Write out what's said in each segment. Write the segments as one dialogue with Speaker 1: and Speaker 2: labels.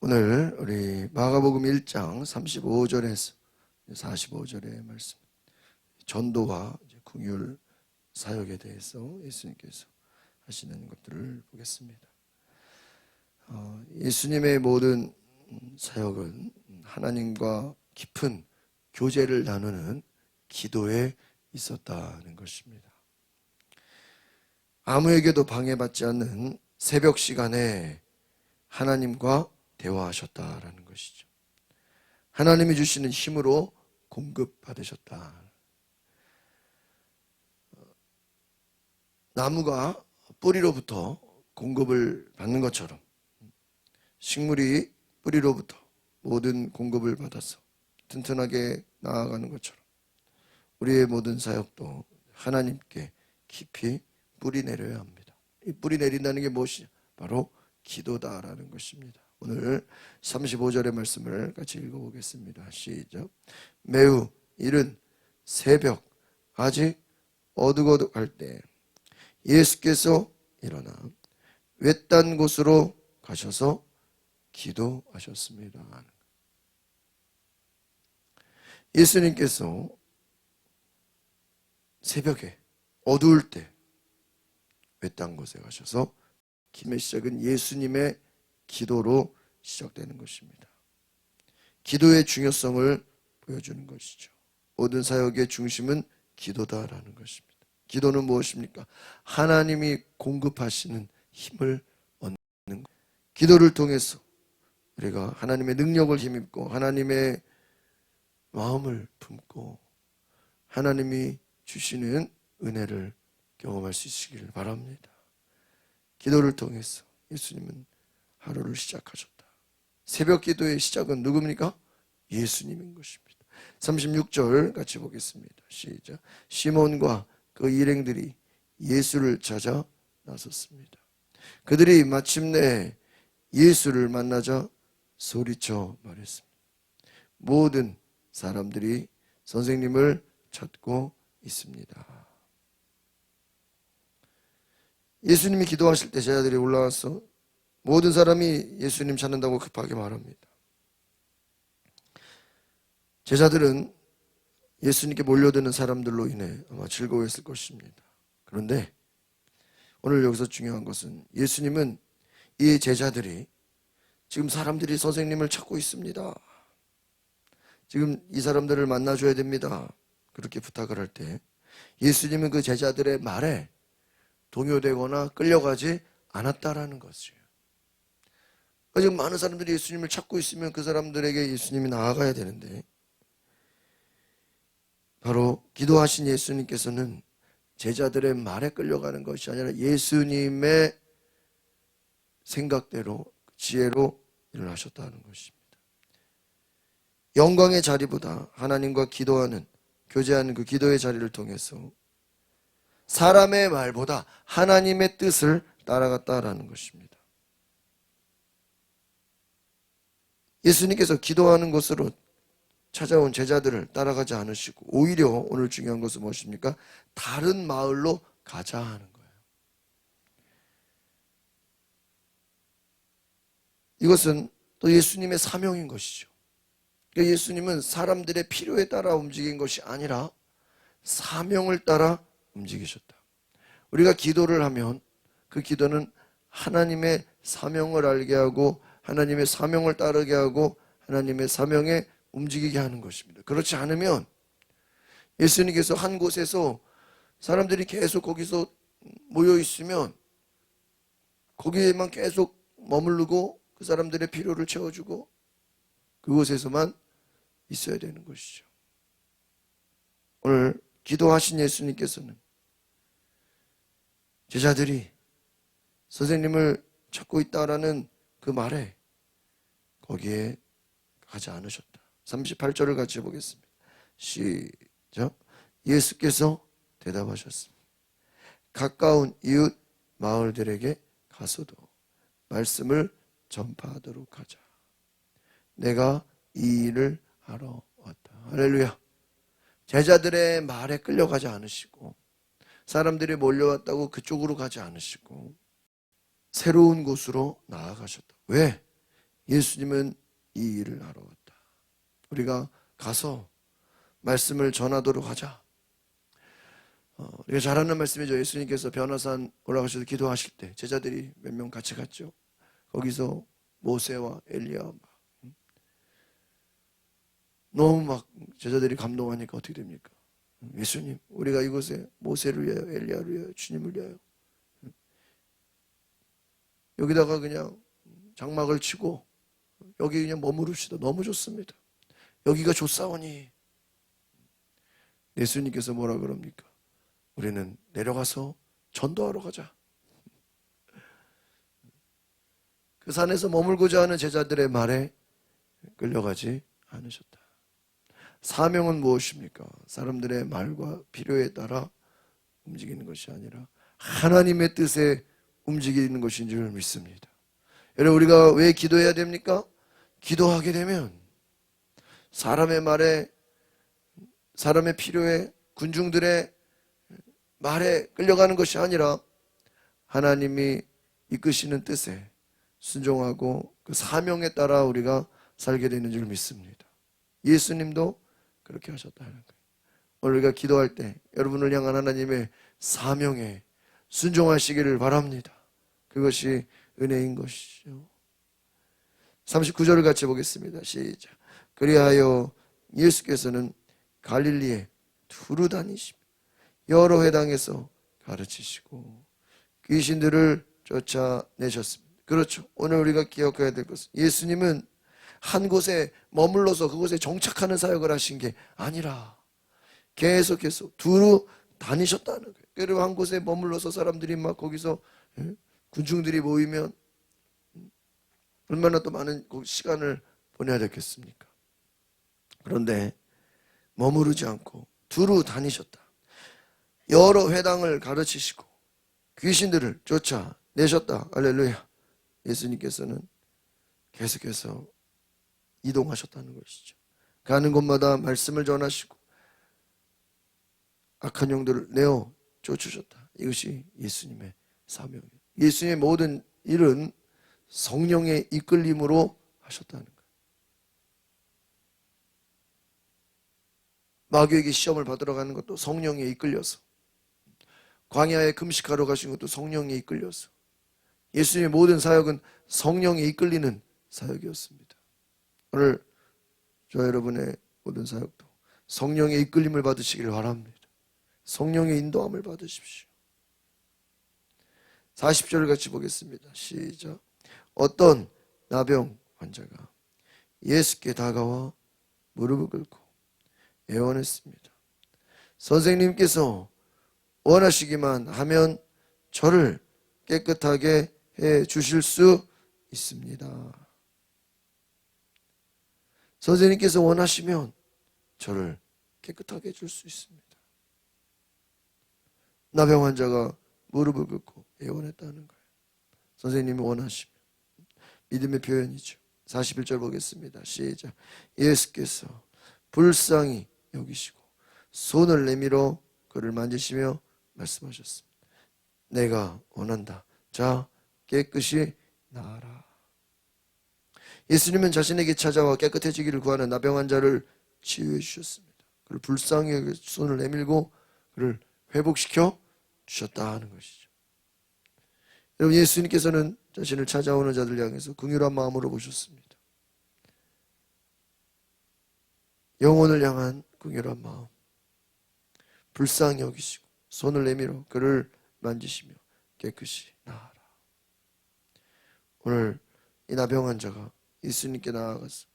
Speaker 1: 오늘 우리 마가복음 1장 35절에서 45절의 말씀, 전도와 긍휼 사역에 대해서 예수님께서 하시는 것들을 보겠습니다. 예수님의 모든 사역은 하나님과 깊은 교제를 나누는 기도에 있었다는 것입니다. 아무에게도 방해받지 않는 새벽 시간에 하나님과 대화하셨다라는 것이죠. 하나님이 주시는 힘으로 공급받으셨다. 나무가 뿌리로부터 공급을 받는 것처럼 식물이 뿌리로부터 모든 공급을 받아서 튼튼하게 나아가는 것처럼 우리의 모든 사역도 하나님께 깊이 뿌리 내려야 합니다. 이 뿌리 내린다는 게 무엇이냐? 바로 기도다라는 것입니다. 오늘 35절의 말씀을 같이 읽어보겠습니다. 시작. 매우 이른 새벽 아직 어둑어둑할 때 예수께서 일어나 외딴 곳으로 가셔서 기도하셨습니다. 예수님께서 새벽에 어두울 때 외딴 곳에 가셔서 기도의 시작은 예수님의 기도로 시작되는 것입니다. 기도의 중요성을 보여주는 것이죠. 모든 사역의 중심은 기도다라는 것입니다. 기도는 무엇입니까? 하나님이 공급하시는 힘을 얻는 것. 기도를 통해서 우리가 하나님의 능력을 힘입고 하나님의 마음을 품고 하나님이 주시는 은혜를 경험할 수 있으기를 바랍니다. 기도를 통해서 예수님은 하루를 시작하셨다. 새벽 기도의 시작은 누굽니까? 예수님인 것입니다. 36절 같이 보겠습니다. 시작. 시몬과 그 일행들이 예수를 찾아 나섰습니다. 그들이 마침내 예수를 만나자 소리쳐 말했습니다. 모든 사람들이 선생님을 찾고 있습니다. 예수님이 기도하실 때 제자들이 올라와서 모든 사람이 예수님 찾는다고 급하게 말합니다. 제자들은 예수님께 몰려드는 사람들로 인해 아마 즐거워했을 것입니다. 그런데 오늘 여기서 중요한 것은 예수님은 이 제자들이 지금 사람들이 선생님을 찾고 있습니다. 지금 이 사람들을 만나줘야 됩니다. 그렇게 부탁을 할 때 예수님은 그 제자들의 말에 동요되거나 끌려가지 않았다라는 것이에요. 지금 많은 사람들이 예수님을 찾고 있으면 그 사람들에게 예수님이 나아가야 되는데 바로 기도하신 예수님께서는 제자들의 말에 끌려가는 것이 아니라 예수님의 생각대로 지혜로 일을 하셨다는 것입니다. 영광의 자리보다 하나님과 기도하는 교제하는 그 기도의 자리를 통해서 사람의 말보다 하나님의 뜻을 따라갔다라는 것입니다. 예수님께서 기도하는 곳으로 찾아온 제자들을 따라가지 않으시고 오히려 오늘 중요한 것은 무엇입니까? 다른 마을로 가자 하는 거예요. 이것은 또 예수님의 사명인 것이죠. 그러니까 예수님은 사람들의 필요에 따라 움직인 것이 아니라 사명을 따라 움직이셨다. 우리가 기도를 하면 그 기도는 하나님의 사명을 알게 하고 하나님의 사명을 따르게 하고 하나님의 사명에 움직이게 하는 것입니다. 그렇지 않으면 예수님께서 한 곳에서 사람들이 계속 거기서 모여 있으면 거기에만 계속 머무르고 그 사람들의 필요를 채워주고 그곳에서만 있어야 되는 것이죠. 오늘 기도하신 예수님께서는 제자들이 선생님을 찾고 있다라는 그 말에 거기에 가지 않으셨다. 38절을 같이 보겠습니다. 시작. 예수께서 대답하셨습니다. 가까운 이웃 마을들에게 가서도 말씀을 전파하도록 하자. 내가 이 일을 하러 왔다. 할렐루야. 제자들의 말에 끌려가지 않으시고 사람들이 몰려왔다고 그쪽으로 가지 않으시고 새로운 곳으로 나아가셨다. 왜? 예수님은 이 일을 하러 왔다. 우리가 가서 말씀을 전하도록 하자. 우리가 잘 아는 말씀이죠. 예수님께서 변화산 올라가셔서 기도하실 때 제자들이 몇 명 같이 갔죠. 거기서 모세와 엘리야 너무 막 제자들이 감동하니까 어떻게 됩니까? 예수님, 우리가 이곳에 모세를 위하여 엘리야를 위하여 주님을 위하여 여기다가 그냥 장막을 치고 여기 그냥 머무릅시다. 너무 좋습니다. 여기가 좋사오니. 예수님께서 뭐라 그럽니까? 우리는 내려가서 전도하러 가자. 그 산에서 머물고자 하는 제자들의 말에 끌려가지 않으셨다. 사명은 무엇입니까? 사람들의 말과 필요에 따라 움직이는 것이 아니라 하나님의 뜻에 움직이는 것인 줄 믿습니다. 여러분, 우리가 왜 기도해야 됩니까? 기도하게 되면 사람의 말에, 사람의 필요에, 군중들의 말에 끌려가는 것이 아니라 하나님이 이끄시는 뜻에 순종하고 그 사명에 따라 우리가 살게 되는 줄 믿습니다. 예수님도 그렇게 하셨다는 거예요. 오늘 우리가 기도할 때 여러분을 향한 하나님의 사명에 순종하시기를 바랍니다. 그것이 은혜인 것이죠. 39절을 같이 보겠습니다. 시작. 그리하여 예수께서는 갈릴리에 두루 다니시며 여러 회당에서 가르치시고 귀신들을 쫓아내셨습니다. 그렇죠. 오늘 우리가 기억해야 될 것은 예수님은 한 곳에 머물러서 그곳에 정착하는 사역을 하신 게 아니라 계속 두루 다니셨다는 거예요. 그리고 한 곳에 머물러서 사람들이 막 거기서 군중들이 모이면 얼마나 또 많은 시간을 보내야 되겠습니까? 그런데 머무르지 않고 두루 다니셨다. 여러 회당을 가르치시고 귀신들을 쫓아내셨다. 할렐루야. 예수님께서는 계속해서 이동하셨다는 것이죠. 가는 곳마다 말씀을 전하시고 악한 영들을 내어 쫓으셨다. 이것이 예수님의 사명이에요. 예수님의 모든 일은 성령의 이끌림으로 하셨다는 거예요. 마귀에게 시험을 받으러 가는 것도 성령에 이끌려서, 광야에 금식하러 가신 것도 성령에 이끌려서, 예수님의 모든 사역은 성령에 이끌리는 사역이었습니다. 오늘 저 여러분의 모든 사역도 성령의 이끌림을 받으시길 바랍니다. 성령의 인도함을 받으십시오. 40절을 같이 보겠습니다. 시작. 어떤 나병 환자가 예수께 다가와 무릎을 꿇고 애원했습니다. 선생님께서 원하시기만 하면 저를 깨끗하게 해 주실 수 있습니다. 선생님께서 원하시면 저를 깨끗하게 해줄 수 있습니다. 나병 환자가 무릎을 꿇고 애원했다는 거예요. 선생님이 원하시면. 믿음의 표현이죠. 41절 보겠습니다. 시작. 예수께서 불쌍히 여기시고 손을 내밀어 그를 만지시며 말씀하셨습니다. 내가 원한다. 자, 깨끗이 나아라. 예수님은 자신에게 찾아와 깨끗해지기를 구하는 나병 환자를 치유해 주셨습니다. 그를 불쌍히 손을 내밀고 그를 회복시켜 주셨다 는 것이죠. 여러분, 예수님께서는 자신을 찾아오는 자들 향해서 긍휼한 마음으로 보셨습니다. 영혼을 향한 긍휼한 마음, 불쌍히 여기시고 손을 내밀어 그를 만지시며 깨끗이 나아라. 오늘 이 나병 환자가 예수님께 나아가서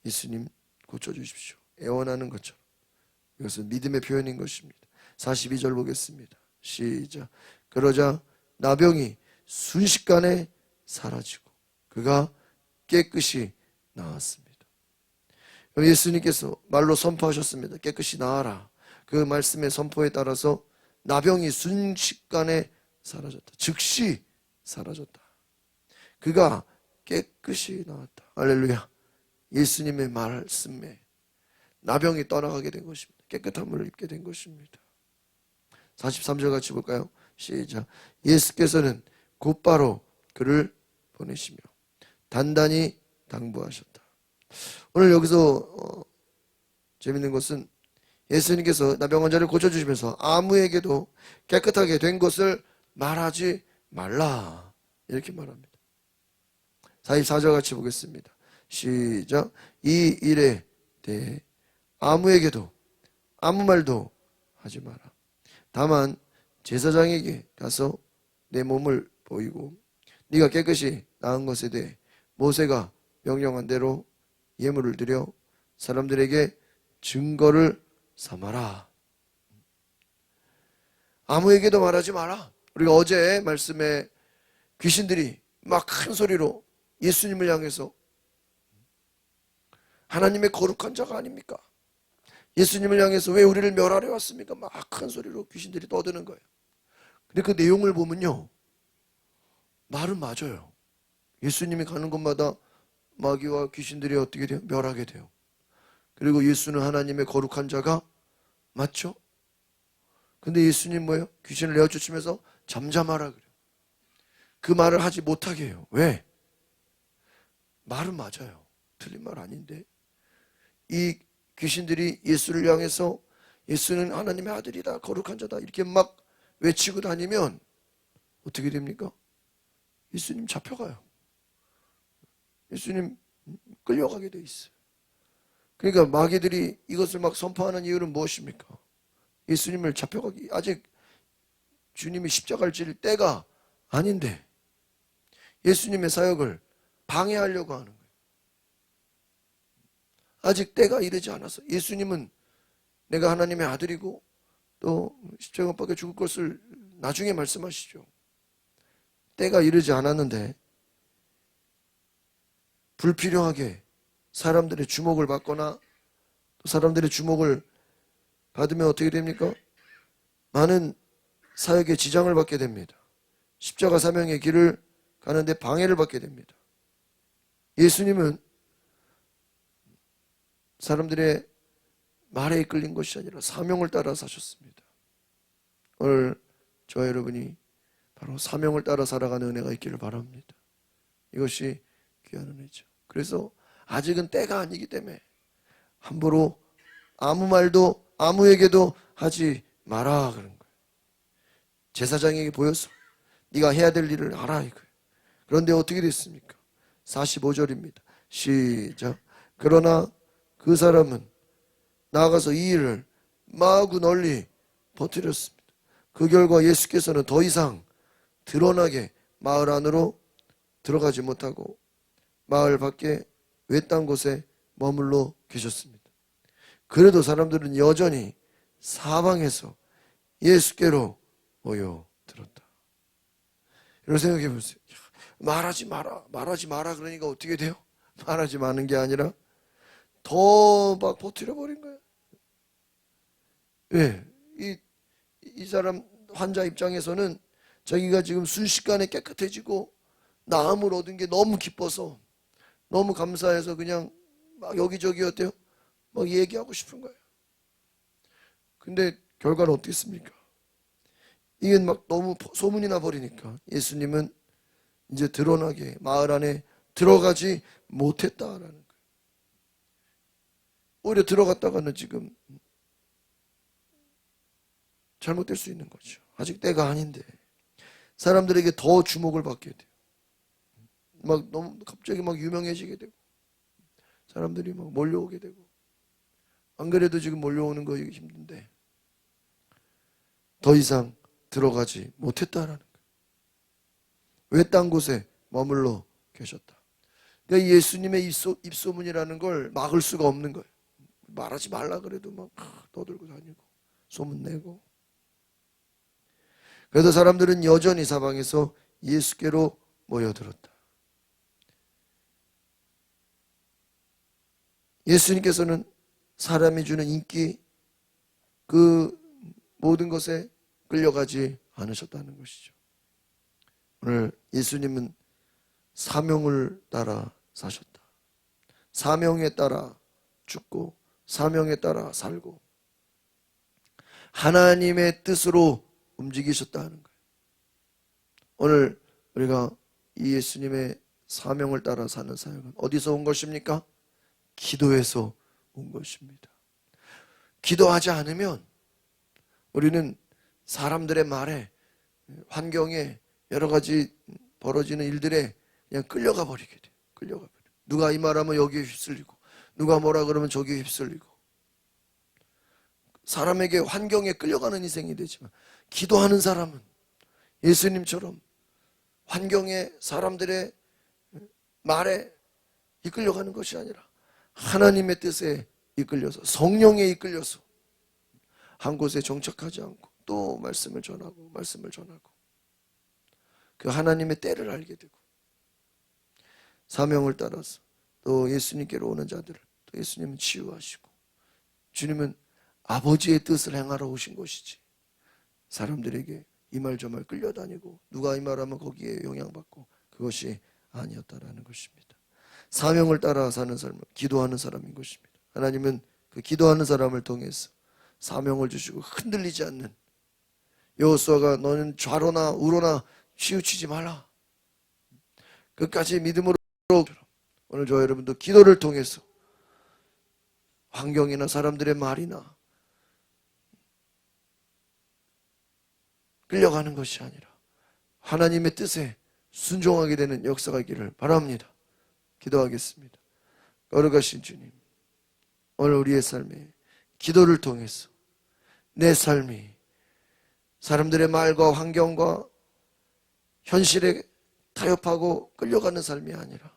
Speaker 1: 예수님 고쳐주십시오 애원하는 것처럼, 이것은 믿음의 표현인 것입니다. 42절 보겠습니다. 시작. 그러자 나병이 순식간에 사라지고 그가 깨끗이 나았습니다. 예수님께서 말로 선포하셨습니다. 깨끗이 나아라. 그 말씀의 선포에 따라서 나병이 순식간에 사라졌다. 즉시 사라졌다. 그가 깨끗이 나았다. 할렐루야. 예수님의 말씀에 나병이 떠나가게 된 것입니다. 깨끗함을 입게 된 것입니다. 43절 같이 볼까요? 시작. 예수께서는 곧바로 그를 보내시며 단단히 당부하셨다. 오늘 여기서 재밌는 것은 예수님께서 나병 환자를 고쳐주시면서 아무에게도 깨끗하게 된 것을 말하지 말라 이렇게 말합니다. 44절 같이 보겠습니다. 시작. 이 일에 대해 아무에게도 아무 말도 하지 마라. 다만 제사장에게 가서 내 몸을 보이고 네가 깨끗이 나은 것에 대해 모세가 명령한 대로 예물을 드려 사람들에게 증거를 삼아라. 아무에게도 말하지 마라. 우리가 어제 말씀에 귀신들이 막 큰 소리로 예수님을 향해서 하나님의 거룩한 자가 아닙니까? 예수님을 향해서 왜 우리를 멸하려 왔습니까? 막 큰 소리로 귀신들이 떠드는 거예요. 근데 그 내용을 보면요, 말은 맞아요. 예수님이 가는 곳마다 마귀와 귀신들이 어떻게 돼요? 멸하게 돼요. 그리고 예수는 하나님의 거룩한 자가 맞죠? 근데 예수님 뭐예요? 귀신을 내어쫓으면서 잠잠하라 그래요. 그 말을 하지 못하게 해요. 왜? 말은 맞아요. 틀린 말 아닌데. 이 귀신들이 예수를 향해서 예수는 하나님의 아들이다, 거룩한 자다 이렇게 막 외치고 다니면 어떻게 됩니까? 예수님 잡혀가요. 예수님 끌려가게 돼 있어요. 그러니까 마귀들이 이것을 막 선포하는 이유는 무엇입니까? 예수님을 잡혀가기, 아직 주님이 십자가를 질 때가 아닌데 예수님의 사역을 방해하려고 하는 거예요. 아직 때가 이르지 않아서. 예수님은 내가 하나님의 아들이고 또 십자가 못 박혀 죽을 것을 나중에 말씀하시죠. 때가 이르지 않았는데 불필요하게 사람들의 주목을 받거나 또 사람들의 주목을 받으면 어떻게 됩니까? 많은 사역에 지장을 받게 됩니다. 십자가 사명의 길을 가는데 방해를 받게 됩니다. 예수님은 사람들의 말에 이끌린 것이 아니라 사명을 따라 사셨습니다. 오늘 저와 여러분이 바로 사명을 따라 살아가는 은혜가 있기를 바랍니다. 이것이 귀한 은혜죠. 그래서 아직은 때가 아니기 때문에 함부로 아무 말도 아무에게도 하지 마라 그런 거예요. 제사장에게 보여서 네가 해야 될 일을 알아 이거예요. 그런데 어떻게 됐습니까? 45절입니다. 시작. 그러나 그 사람은 나아가서 이 일을 마구 널리 퍼뜨렸습니다. 그 결과 예수께서는 더 이상 드러나게 마을 안으로 들어가지 못하고 마을 밖에 외딴 곳에 머물러 계셨습니다. 그래도 사람들은 여전히 사방에서 예수께로 모여들었다. 이런 생각해 보세요. 말하지 마라, 말하지 마라 그러니까 어떻게 돼요? 말하지 마는 게 아니라 더 막 퍼뜨려 버린 거예요. 왜? 이 사람 환자 입장에서는 자기가 지금 순식간에 깨끗해지고 나음을 얻은 게 너무 기뻐서 너무 감사해서 그냥 막 여기저기 어때요? 막 얘기하고 싶은 거예요. 근데 결과는 어떻겠습니까? 이게 막 너무 소문이 나버리니까 예수님은 이제 드러나게 마을 안에 들어가지 못했다라는 거예요. 오히려 들어갔다가는 지금 잘못될 수 있는 거죠. 아직 때가 아닌데 사람들에게 더 주목을 받게 돼요. 막 너무 갑자기 막 유명해지게 되고 사람들이 막 몰려오게 되고 안 그래도 지금 몰려오는 거 힘든데 더 이상 들어가지 못했다라는 거예요. 외딴 곳에 머물러 계셨다. 그러니까 예수님의 입소문이라는 걸 막을 수가 없는 거예요. 말하지 말라 그래도 막 떠들고 다니고 소문내고. 그래서 사람들은 여전히 사방에서 예수께로 모여들었다. 예수님께서는 사람이 주는 인기 그 모든 것에 끌려가지 않으셨다는 것이죠. 오늘 예수님은 사명을 따라 사셨다. 사명에 따라 죽고 사명에 따라 살고 하나님의 뜻으로 움직이셨다는 거예요. 오늘 우리가 이 예수님의 사명을 따라 사는 사역은 어디서 온 것입니까? 기도에서 온 것입니다. 기도하지 않으면 우리는 사람들의 말에, 환경에, 여러 가지 벌어지는 일들에 그냥 끌려가 버리게 돼요. 끌려가 버려. 누가 이 말하면 여기에 휩쓸리고, 누가 뭐라 그러면 저기에 휩쓸리고, 사람에게, 환경에 끌려가는 인생이 되지만, 기도하는 사람은 예수님처럼 환경에, 사람들의 말에 이끌려가는 것이 아니라 하나님의 뜻에 이끌려서, 성령에 이끌려서 한 곳에 정착하지 않고 또 말씀을 전하고 그 하나님의 때를 알게 되고, 사명을 따라서 또 예수님께로 오는 자들을 또 예수님은 치유하시고, 주님은 아버지의 뜻을 행하러 오신 것이지 사람들에게 이 말 저 말 끌려다니고 누가 이 말하면 거기에 영향받고 그것이 아니었다라는 것입니다. 사명을 따라 사는 삶은 기도하는 사람인 것입니다. 하나님은 그 기도하는 사람을 통해서 사명을 주시고 흔들리지 않는, 여호수아가 너는 좌로나 우로나 치우치지 말라, 끝까지 믿음으로, 오늘 저 여러분도 기도를 통해서 환경이나 사람들의 말이나 끌려가는 것이 아니라 하나님의 뜻에 순종하게 되는 역사가 있기를 바랍니다. 기도하겠습니다. 거룩하신 주님, 오늘 우리의 삶에 기도를 통해서 내 삶이 사람들의 말과 환경과 현실에 타협하고 끌려가는 삶이 아니라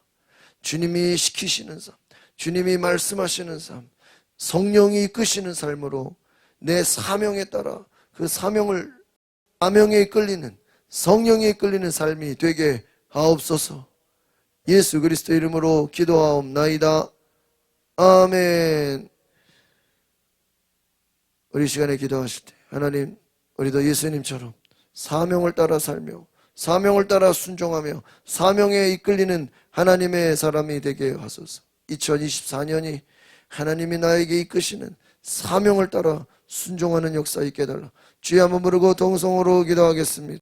Speaker 1: 주님이 시키시는 삶, 주님이 말씀하시는 삶, 성령이 이끄시는 삶으로 내 사명에 따라 그 사명에 이끌리는, 성령에 이끌리는 삶이 되게 하옵소서. 예수 그리스도 이름으로 기도하옵나이다. 아멘. 우리 시간에 기도하실 때 하나님, 우리도 예수님처럼 사명을 따라 살며 사명을 따라 순종하며 사명에 이끌리는 하나님의 사람이 되게 하소서. 2024년이 하나님이 나에게 이끄시는 사명을 따라 순종하는 역사 있게 해달라. 주의 한번 부르고 동성으로 기도하겠습니다.